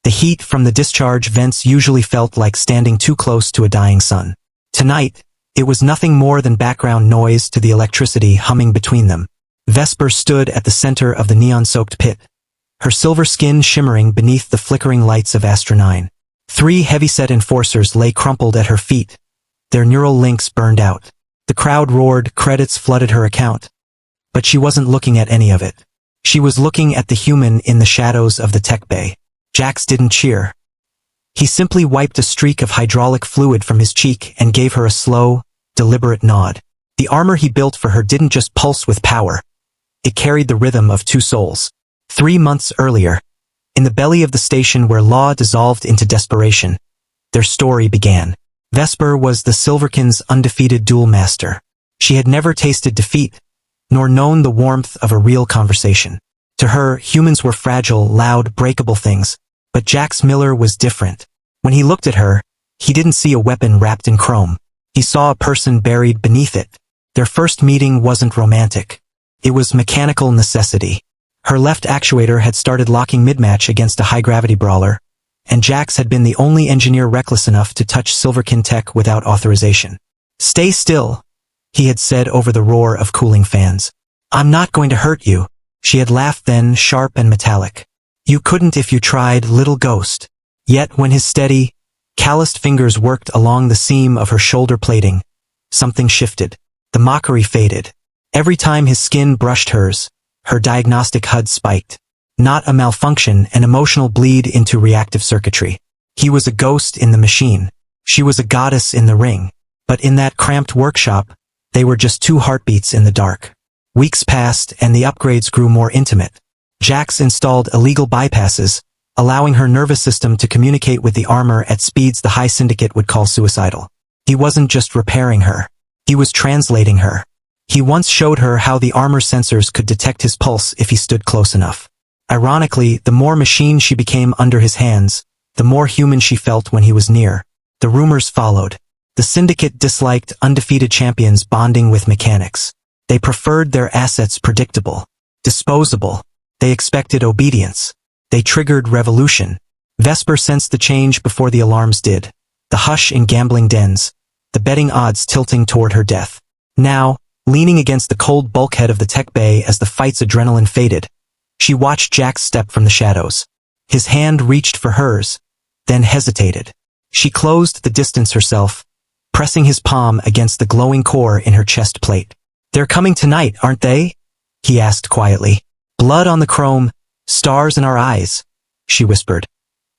The heat from the discharge vents usually felt like standing too close to a dying sun. Tonight, it was nothing more than background noise to the electricity humming between them. Vesper stood at the center of the neon-soaked pit, her silver skin shimmering beneath the flickering lights of Astronine. 3 heavyset enforcers lay crumpled at her feet, their neural links burned out. The crowd roared, credits flooded her account. But she wasn't looking at any of it. She was looking at the human in the shadows of the tech bay. Jax didn't cheer. He simply wiped a streak of hydraulic fluid from his cheek and gave her a slow, deliberate nod. The armor he built for her didn't just pulse with power. It carried the rhythm of 2 souls. 3 months earlier, in the belly of the station where law dissolved into desperation, their story began. Vesper was the Silverkin's undefeated duel master. She had never tasted defeat, nor known the warmth of a real conversation. To her, humans were fragile, loud, breakable things, but Jax Miller was different. When he looked at her, he didn't see a weapon wrapped in chrome. He saw a person buried beneath it. Their first meeting wasn't romantic. It was mechanical necessity. Her left actuator had started locking mid-match against a high-gravity brawler, and Jax had been the only engineer reckless enough to touch Silverkin tech without authorization. "Stay still," he had said over the roar of cooling fans. "I'm not going to hurt you." She had laughed then, sharp and metallic. "You couldn't if you tried, little ghost." Yet when his steady, calloused fingers worked along the seam of her shoulder plating, something shifted. The mockery faded. Every time his skin brushed hers, her diagnostic HUD spiked. Not a malfunction, an emotional bleed into reactive circuitry. He was a ghost in the machine. She was a goddess in the ring. But in that cramped workshop, they were just 2 heartbeats in the dark. Weeks passed and the upgrades grew more intimate. Jax installed illegal bypasses, allowing her nervous system to communicate with the armor at speeds the high syndicate would call suicidal. He wasn't just repairing her. He was translating her. He once showed her how the armor sensors could detect his pulse if he stood close enough. Ironically, the more machine she became under his hands, the more human she felt when he was near. The rumors followed. The syndicate disliked undefeated champions bonding with mechanics. They preferred their assets predictable, disposable. They expected obedience. They triggered revolution. Vesper sensed the change before the alarms did. The hush in gambling dens, the betting odds tilting toward her death. Now, leaning against the cold bulkhead of the tech bay as the fight's adrenaline faded, she watched Jax step from the shadows. His hand reached for hers, then hesitated. She closed the distance herself, pressing his palm against the glowing core in her chest plate. "They're coming tonight, aren't they?" he asked quietly. "Blood on the chrome, stars in our eyes," she whispered,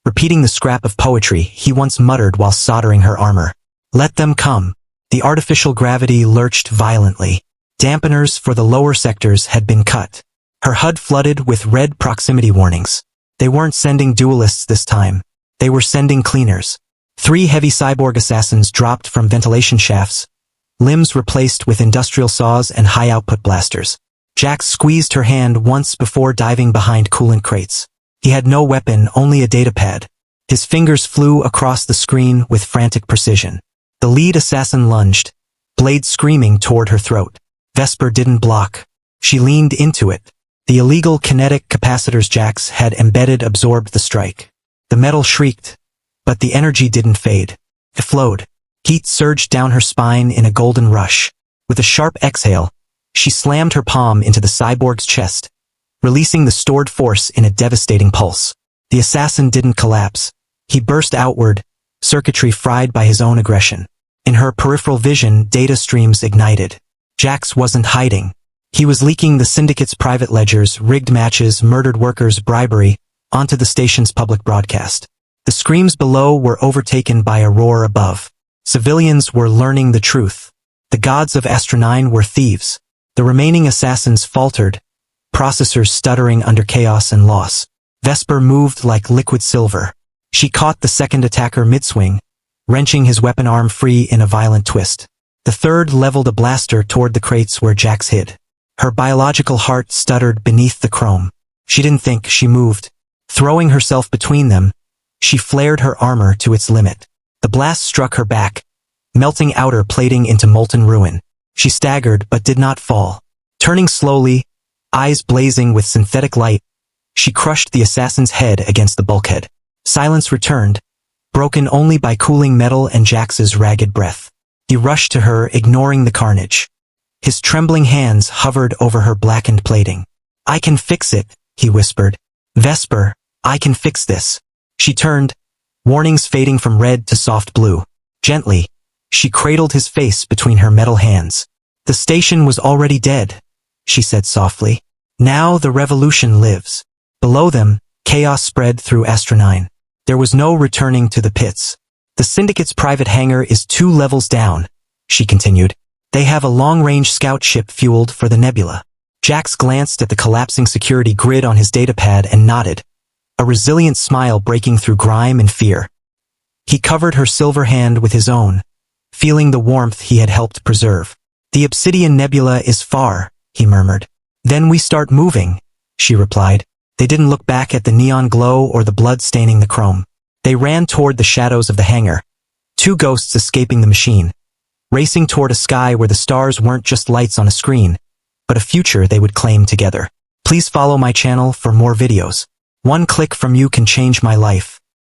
repeating the scrap of poetry he once muttered while soldering her armor. "Let them come." The artificial gravity lurched violently. Dampeners for the lower sectors had been cut. Her HUD flooded with red proximity warnings. They weren't sending duelists this time. They were sending cleaners. 3 heavy cyborg assassins dropped from ventilation shafts, limbs replaced with industrial saws and high-output blasters. Jax squeezed her hand once before diving behind coolant crates. He had no weapon, only a datapad. His fingers flew across the screen with frantic precision. The lead assassin lunged, blade screaming toward her throat. Vesper didn't block. She leaned into it. The illegal kinetic capacitors Jax had embedded absorbed the strike. The metal shrieked, but the energy didn't fade. It flowed. Heat surged down her spine in a golden rush. With a sharp exhale, she slammed her palm into the cyborg's chest, releasing the stored force in a devastating pulse. The assassin didn't collapse. He burst outward, circuitry fried by his own aggression. In her peripheral vision, data streams ignited. Jax wasn't hiding. He was leaking the syndicate's private ledgers, rigged matches, murdered workers, bribery, onto the station's public broadcast. The screams below were overtaken by a roar above. Civilians were learning the truth. The gods of Astronine were thieves. The remaining assassins faltered, processors stuttering under chaos and loss. Vesper moved like liquid silver. She caught the second attacker mid-swing, wrenching his weapon arm free in a violent twist. The third leveled a blaster toward the crates where Jax hid. Her biological heart stuttered beneath the chrome. She didn't think, she moved. Throwing herself between them, she flared her armor to its limit. The blast struck her back, melting outer plating into molten ruin. She staggered but did not fall. Turning slowly, eyes blazing with synthetic light, she crushed the assassin's head against the bulkhead. Silence returned, broken only by cooling metal and Jax's ragged breath. He rushed to her, ignoring the carnage. His trembling hands hovered over her blackened plating. "I can fix it," he whispered. "Vesper, I can fix this." She turned, warnings fading from red to soft blue. Gently, she cradled his face between her metal hands. "The station was already dead," she said softly. "Now the revolution lives." Below them, chaos spread through Astronine. There was no returning to the pits. "The syndicate's private hangar is 2 levels down," she continued. "They have a long-range scout ship fueled for the Nebula." Jax glanced at the collapsing security grid on his datapad and nodded, a resilient smile breaking through grime and fear. He covered her silver hand with his own, feeling the warmth he had helped preserve. "The Obsidian Nebula is far," he murmured. "Then we start moving," she replied. They didn't look back at the neon glow or the blood staining the chrome. They ran toward the shadows of the hangar, 2 ghosts escaping the machine, racing toward a sky where the stars weren't just lights on a screen, but a future they would claim together. Please follow my channel for more videos. One click from you can change my life.